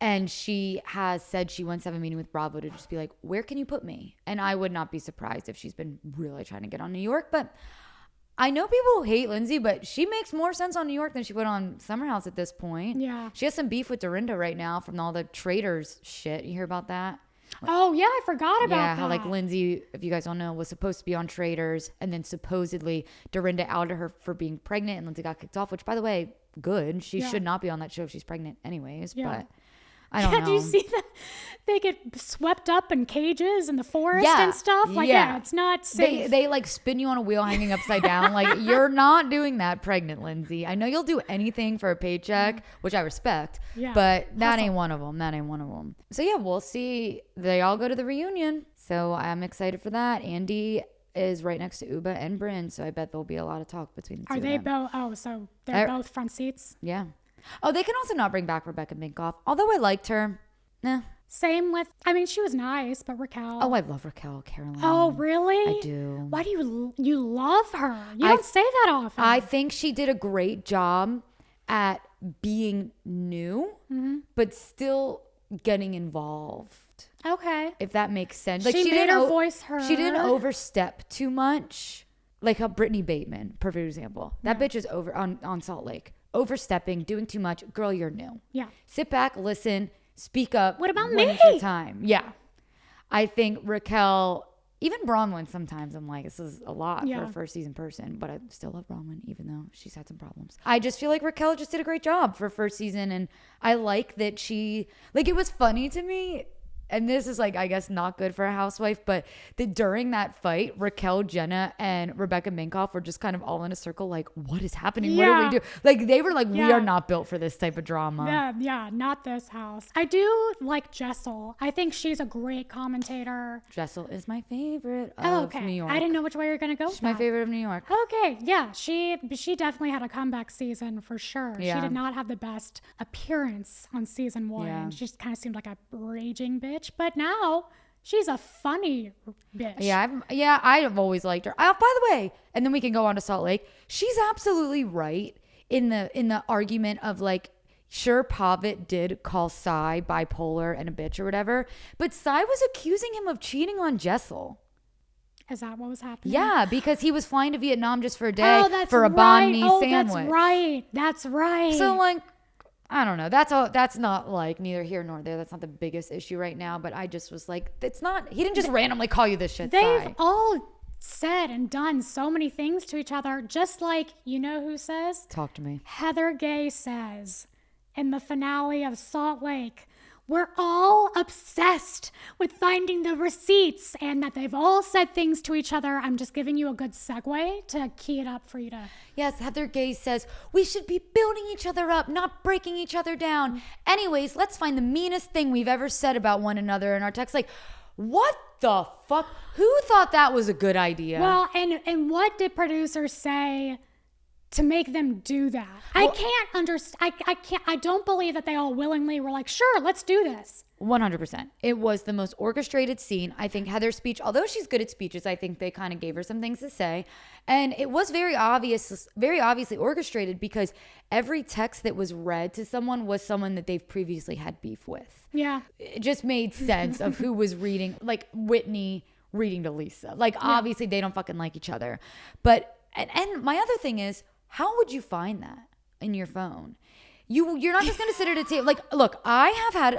And she has said she wants to have a meeting with Bravo to just be like, where can you put me? And I would not be surprised if she's been really trying to get on New York. But I know people hate Lindsay, but she makes more sense on New York than she would on Summer House at this point. Yeah. She has some beef with Dorinda right now from all the Traitors shit. You hear about that? Oh, yeah, I forgot about that. How like Lindsay, if you guys don't know, was supposed to be on Traitors, and then supposedly Dorinda outed her for being pregnant, and Lindsay got kicked off, which, by the way, good. She should not be on that show if she's pregnant anyways, but I don't know. Do you see that? They get swept up in cages in the forest and stuff. Like, it's not safe. They like spin you on a wheel hanging upside down. Like, you're not doing that pregnant, Lindsay. I know you'll do anything for a paycheck, which I respect, but that ain't one of them. That ain't one of them. So yeah, we'll see. They all go to the reunion. So I'm excited for that. Andy is right next to Uba and Brynn. So I bet there'll be a lot of talk between the two Are of they them. both? Oh, so they're both front seats? Yeah. Oh, they can also not bring back Rebecca Minkoff. Although I liked her. Same with, I mean, she was nice, but Raquel. Oh, I love Raquel Caroline. Oh, really? I do. Why do you love her? You don't say that often. I think she did a great job at being new, but still getting involved. Okay. If that makes sense. Like she made her voice heard. She didn't overstep too much. Like how Brittany Bateman, perfect example. That bitch is over on Salt Lake. Overstepping, doing too much. Girl, you're new. Yeah. Sit back, listen, speak up. What about when me? it's your time. Yeah. I think Raquel, even Bronwyn, sometimes I'm like, this is a lot for a first season person, but I still love Bronwyn, even though she's had some problems. I just feel like Raquel just did a great job for first season. And I like that she, like, it was funny to me. And this is like, I guess, not good for a housewife, but during that fight, Raquel, Jenna, and Rebecca Minkoff were just kind of all in a circle, like, what is happening? What do we do? Like, they were like, we are not built for this type of drama. Yeah, not this house. I do like Jessel. I think she's a great commentator. Jessel is my favorite of New York. I didn't know which way you were going to go. She's my favorite of New York. Okay, yeah, she definitely had a comeback season for sure. Yeah. She did not have the best appearance on season 1. Yeah. She just kind of seemed like a raging bitch, but now she's a funny bitch. I've always liked her. By the way, and then we can go on to Salt Lake. She's absolutely right in the argument of like, sure, Pavitt did call Sai bipolar and a bitch or whatever, but Sai was accusing him of cheating on Jessel. Is that what was happening? Yeah, because he was flying to Vietnam just for a day for a right. banh mi sandwich. That's right. So like, I don't know. That's not like neither here nor there. That's not the biggest issue right now. But I just was like, it's not. He didn't just randomly call you this shit. They've all said and done so many things to each other. Just like, you know who says? Talk to me. Heather Gay says in the finale of Salt Lake, we're all obsessed with finding the receipts, and that they've all said things to each other. I'm just giving you a good segue to key it up for you to. Yes, Heather Gay says, we should be building each other up, not breaking each other down. Anyways, let's find the meanest thing we've ever said about one another in our text. Like, what the fuck? Who thought that was a good idea? Well, and what did producers say to make them do that? Well, I can't understand. I don't believe that they all willingly were like, sure, let's do this. 100%. It was the most orchestrated scene. I think Heather's speech, although she's good at speeches, I think they kind of gave her some things to say. And it was very obviously orchestrated because every text that was read to someone was someone that they've previously had beef with. Yeah. It just made sense of who was reading, like Whitney reading to Lisa. Like, obviously they don't fucking like each other. But, and my other thing is, how would you find that in your phone? You're not just going to sit at a table. Like, look, I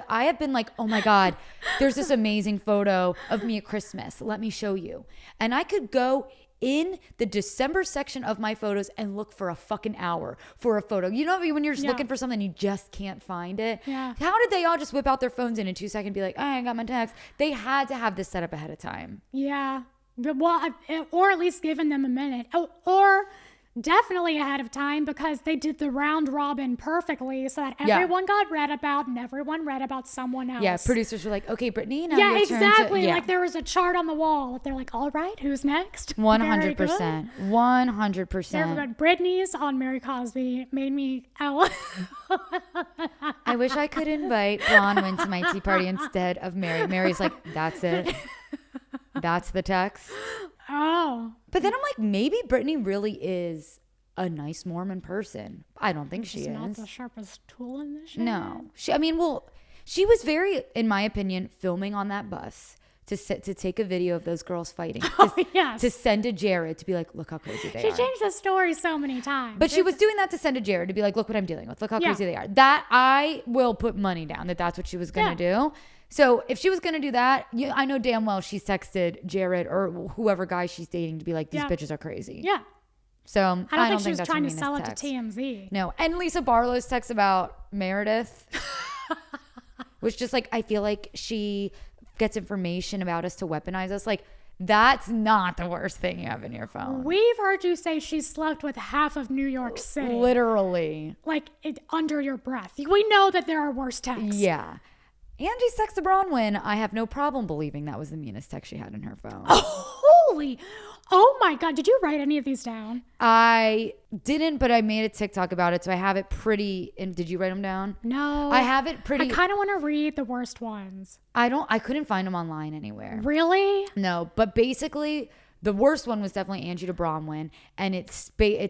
have been like, oh my God, there's this amazing photo of me at Christmas. Let me show you. And I could go in the December section of my photos and look for a fucking hour for a photo. You know, when you're just looking for something, you just can't find it. Yeah. How did they all just whip out their phones in 2 seconds and be like, I got my text? They had to have this set up ahead of time. Yeah. Well, or at least giving them a minute. Or definitely ahead of time, because they did the round robin perfectly so that everyone got read about and everyone read about someone else. Yeah, producers were like, okay, Brittany, now yeah, your turn exactly. to, Like there was a chart on the wall. They're like, all right, who's next? 100%. 100%. Everybody, Brittany's on Mary Cosby made me out. I wish I could invite Bronwyn to my tea party instead of Mary. Mary's like, that's it. That's the text. Oh. But then I'm like, maybe Brittany really is a nice Mormon person. I don't think she is. Not the sharpest tool in this shit. No. She was very, in my opinion, filming on that bus to take a video of those girls fighting. To send to Jared to be like, look how crazy they are. She changed the story so many times. But she was doing that to send to Jared to be like, look what I'm dealing with. Look how crazy they are. That I will put money down that that's what she was going to do. So if she was going to do that, I know damn well she's texted Jared or whoever guy she's dating to be like, these bitches are crazy. Yeah. So I don't think she was that's trying her to sell it meanest to text. TMZ. No. And Lisa Barlow's text about Meredith was just like, I feel like she gets information about us to weaponize us. Like, that's not the worst thing you have in your phone. We've heard you say she slept with half of New York City. Literally. Like, under your breath. We know that there are worse texts. Yeah. Angie's text to Bronwyn, I have no problem believing that was the meanest text she had in her phone. Oh my God. Did you write any of these down? I didn't, but I made a TikTok about it, so I have it pretty. And did you write them down? No. I have it pretty. I kind of want to read the worst ones. I couldn't find them online anywhere. Really? No, but basically, the worst one was definitely Angie to Bronwyn, and it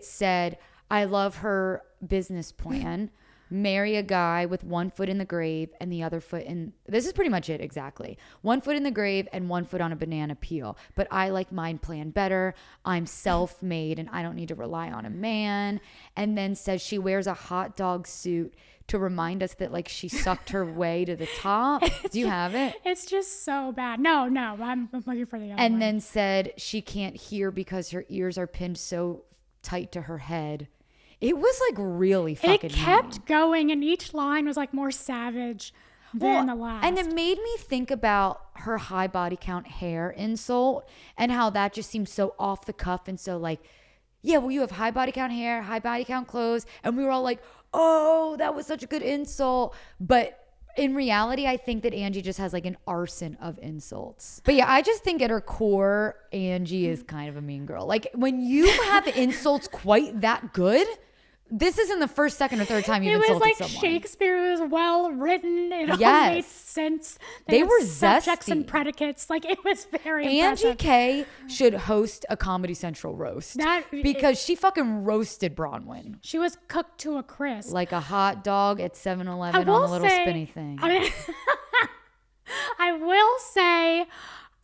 said, I love her business plan. Marry a guy with one foot in the grave and the other foot in, this is pretty much it exactly. One foot in the grave and one foot on a banana peel. But I like mine plan better. I'm self-made and I don't need to rely on a man. And then says she wears a hot dog suit to remind us that like she sucked her way to the top. Do you have it? It's just so bad. No, I'm looking for the other And one. then said she can't hear because her ears are pinned so tight to her head. It was like really fucking it kept mean. going, and each line was like more savage than the last. And it made me think about her high body count hair insult and how that just seems so off the cuff and so like, yeah, well, you have high body count hair, high body count clothes. And we were all like, oh, that was such a good insult. But in reality, I think that Angie just has like an arson of insults. But yeah, I just think at her core, Angie is kind of a mean girl. Like when you have insults quite that good, this isn't the first, second, or third time you've insulted someone. It was like Shakespeare. It was well written. It all Yes. made sense. They had were subjects zesty. and predicates. Like it was very Angie impressive. K should host a Comedy Central roast That- because she fucking roasted Bronwyn She was cooked to a crisp. like a hot dog at 7-Eleven will on a little say- spinny thing. I mean, I will say,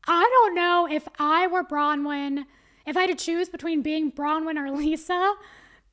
I don't know if I were Bronwyn, if I had to choose between being Bronwyn or Lisa,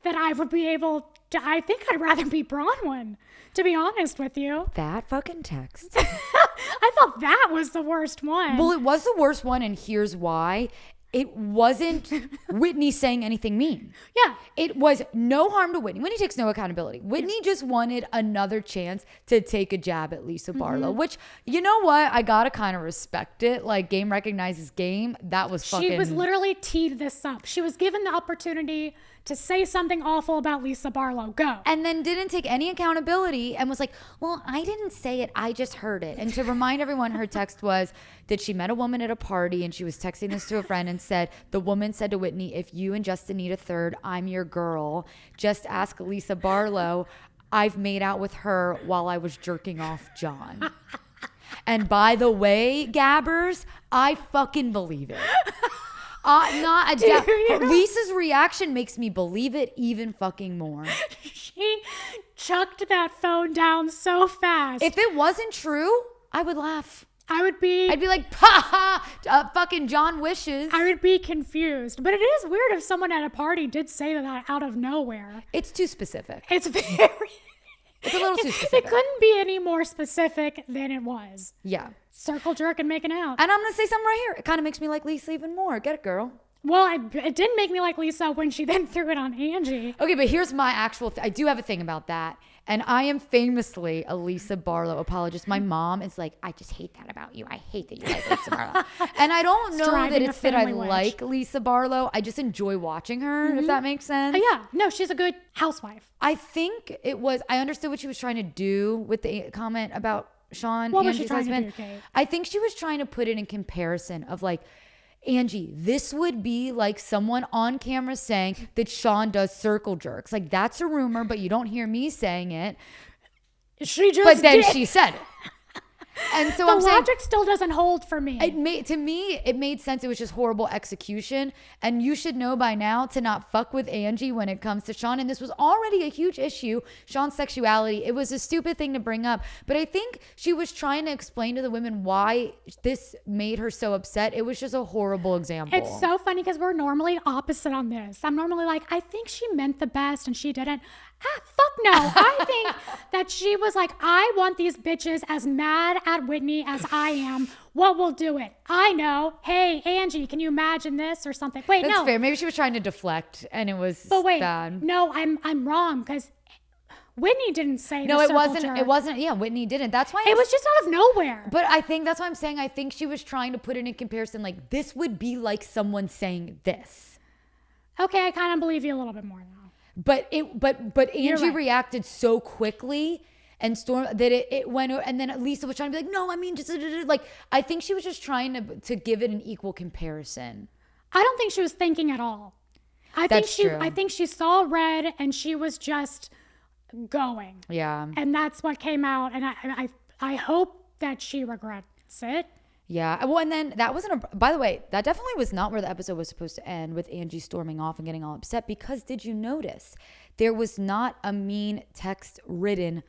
that I would be able to, I think I'd rather be Bronwyn, to be honest with you. That fucking text. I thought that was the worst one. Well, it was the worst one, and here's why. It wasn't Whitney saying anything mean. Yeah. It was no harm to Whitney. Whitney takes no accountability. Whitney just wanted another chance to take a jab at Lisa Barlow, which, you know what? I gotta kind of respect it. Like, game recognizes game. That was fucking... She was literally teed this up. She was given the opportunity to say something awful about Lisa Barlow. Go. And then didn't take any accountability and was like, well, I didn't say it. I just heard it. And to remind everyone, her text was that she met a woman at a party and she was texting this to a friend and said, the woman said to Whitney, if you and Justin need a third, I'm your girl. Just ask Lisa Barlow. I've made out with her while I was jerking off John. And by the way, Gabbers, I fucking believe it. Not a doubt. Lisa's reaction makes me believe it even fucking more. She chucked that phone down so fast. If it wasn't true, I would laugh. I'd be like, ha ha, fucking John wishes. I would be confused. But it is weird if someone at a party did say that out of nowhere. It's too specific. It's very... It's a little too specific. It couldn't be any more specific than it was. Yeah. Circle jerk and making out. And I'm going to say something right here. It kind of makes me like Lisa even more. Get it, girl. Well, it didn't make me like Lisa when she then threw it on Angie. Okay, but here's my actual... I do have a thing about that. And I am famously a Lisa Barlow apologist. My mom is like, I just hate that about you. I hate that you like Lisa Barlow. And I don't know that driving a it's that I family wedge. like Lisa Barlow. I just enjoy watching her, if that makes sense. Yeah, no, she's a good housewife. I think it was... I understood what she was trying to do with the comment about Sean, What was she Angie's trying to husband. do, Kate? I think she was trying to put it in comparison of like, Angie, this would be like someone on camera saying that Sean does circle jerks. Like, that's a rumor, but you don't hear me saying it. She just But then did. she said it. And so The I'm saying, logic still doesn't hold for me. to me, it made sense. It was just horrible execution. And you should know by now to not fuck with Angie when it comes to Sean. And this was already a huge issue, Sean's sexuality. It was a stupid thing to bring up. But I think she was trying to explain to the women why this made her so upset. It was just a horrible example. It's so funny because we're normally opposite on this. I'm normally like, I think she meant the best and she didn't. Fuck no. I think that she was like, I want these bitches as mad at Whitney as I am. What will do it? I know. Hey, Angie, can you imagine this or something? Wait, That's no. fair. Maybe she was trying to deflect and it was But wait, bad. no, I'm wrong because Whitney didn't say No, the it circle wasn't. jerk. It wasn't. Yeah, Whitney didn't. That's why It was just out of nowhere. But I think that's why I'm saying I think she was trying to put it in comparison. Like this would be like someone saying this. Okay, I kind of believe you a little bit more now. But Angie right. reacted so quickly and Storm that it went, and then Lisa was trying to be like, no, I mean, just like, I think she was just trying to give it an equal comparison. I don't think she was thinking at all. I think she saw red and she was just going. Yeah. And that's what came out. And I hope that she regrets it. Yeah. Well, and then that wasn't by the way, that definitely was not where the episode was supposed to end, with Angie storming off and getting all upset, because did you notice there was not a mean text read.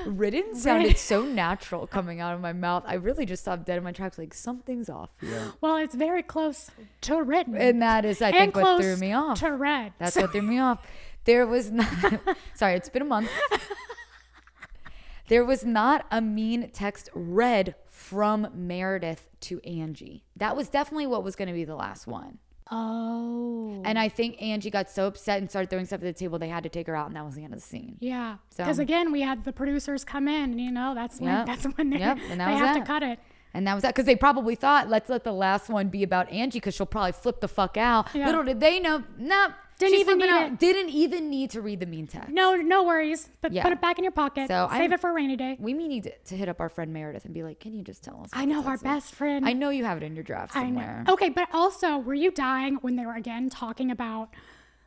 Written sounded so natural coming out of my mouth. I really just stopped dead in my tracks, like something's off here. Well, it's very close to written. And that is, I think, what threw me off. To red. That's what threw me off. There was not, sorry, it's been a month. There was not a mean text read from Meredith to Angie. That was definitely what was going to be the last one. Oh. And I think Angie got so upset and started throwing stuff at the table, they had to take her out, and that was the end of the scene. Yeah. So, because again, we had the producers come in, and that's when they have to cut it. And that was that, because they probably thought, let's let the last one be about Angie because she'll probably flip the fuck out. Yeah. Little did they know, didn't even need to read the mean text. No worries. But put it back in your pocket. So Save it for a rainy day. We need to hit up our friend Meredith and be like, can you just tell us? I know, our best friend. I know you have it in your draft somewhere. I know. Okay, but also, were you dying when they were again talking about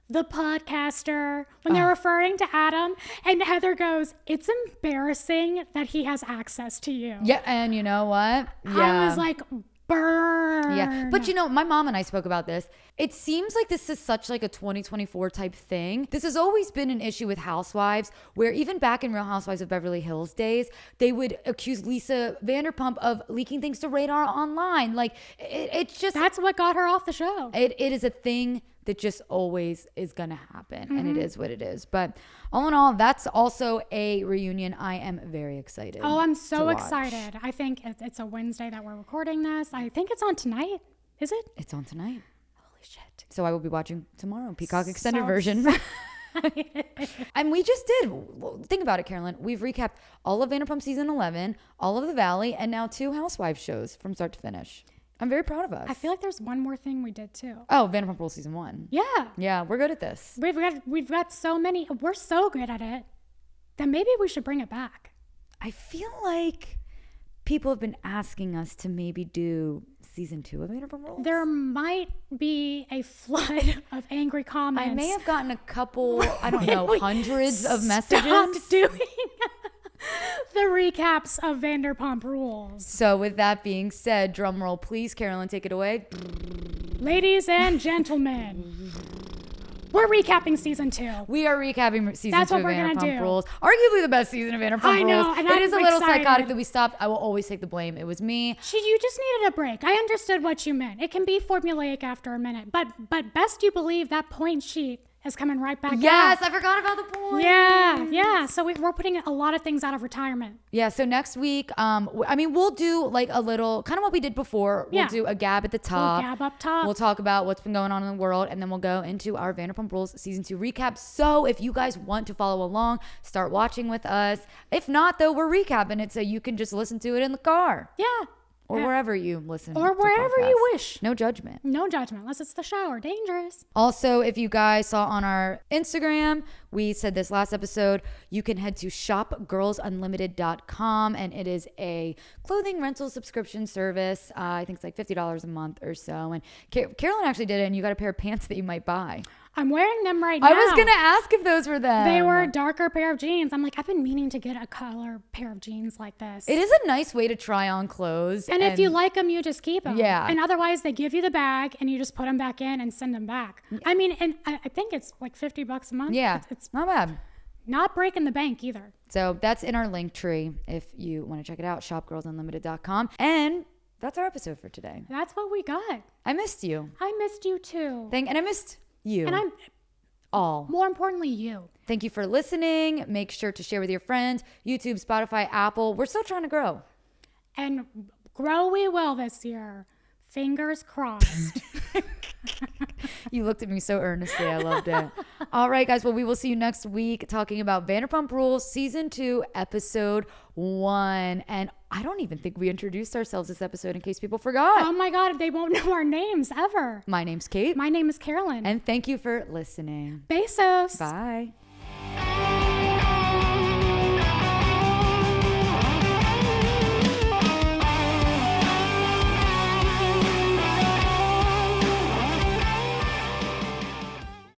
the podcaster, when they're referring to Adam, and Heather goes, it's embarrassing that he has access to you. Yeah, and you know what? Yeah. I was like, burn. Yeah, but my mom and I spoke about this. It seems like this is such like a 2024 type thing. This has always been an issue with Housewives, where even back in Real Housewives of Beverly Hills days, they would accuse Lisa Vanderpump of leaking things to Radar Online. Like it's just, that's what got her off the show. It is a thing that just always is gonna happen, and it is what it is. But all in all, that's also a reunion I am very excited. Oh, I'm so excited. I think it's a Wednesday that we're recording this. I think it's on tonight. Is it? It's on tonight. Holy shit. So I will be watching tomorrow, Peacock extended version. And we just did. Think about it, Carolyn. We've recapped all of Vanderpump season 11, all of The Valley, and now 2 Housewives shows from start to finish. I'm very proud of us. I feel like there's one more thing we did too. Oh, Vanderpump Rules season 1. Yeah. Yeah, we're good at this. We've got so many. We're so good at it that maybe we should bring it back. I feel like people have been asking us to maybe do season 2 of Vanderpump Rules. There might be a flood of angry comments. I may have gotten a couple, I don't know, hundreds of messages. Stop doing the recaps of Vanderpump Rules. So with that being said, drum roll please, Carolyn, take it away. Ladies and gentlemen, we're recapping season 2. We are recapping season That's 2 what of we're gonna Vanderpump do. Rules. Arguably the best season of Vanderpump Rules. I know, and it is a little excited. psychotic that we stopped. I will always take the blame. It was me. You just needed a break. I understood what you meant. It can be formulaic after a minute, but best you believe that point sheet is coming right back Yes, out. I forgot about the point. Yeah. So we're putting a lot of things out of retirement. Yeah, so next week, we'll do like a little, kind of what we did before. We'll do a gab at the top. Gab up top. We'll talk about what's been going on in the world, and then we'll go into our Vanderpump Rules season 2 recap. So if you guys want to follow along, start watching with us. If not, though, we're recapping it so you can just listen to it in the car. Yeah. Or wherever you listen. Or to wherever podcasts. you wish. No judgment. No judgment, unless it's the shower. Dangerous. Also, if you guys saw on our Instagram, we said this last episode, you can head to shopgirlsunlimited.com, and it is a clothing rental subscription service. I think it's like $50 a month or so. And Carolyn actually did it, and you got a pair of pants that you might buy. I'm wearing them right now. I was going to ask if those were them. They were a darker pair of jeans. I'm like, I've been meaning to get a color pair of jeans like this. It is a nice way to try on clothes. And if you like them, you just keep them. Yeah. And otherwise, they give you the bag and you just put them back in and send them back. I mean, and I think it's like $50 a month. Yeah, It's not bad. not breaking the bank either. So that's in our link tree if you want to check it out, shopgirlsunlimited.com. And that's our episode for today. That's what we got. I missed you. I missed you too. And I missed you. And I'm all. more importantly, you. Thank you for listening. Make sure to share with your friends. YouTube, Spotify, Apple. We're still trying to grow. And grow we will this year. Fingers crossed. You looked at me so earnestly. I loved it. All right, guys. Well, we will see you next week talking about Vanderpump Rules Season 2, Episode 1. And I don't even think we introduced ourselves this episode in case people forgot. Oh my God, they won't know our names ever. My name's Kate. My name is Carolyn. And thank you for listening. Besos. Bye.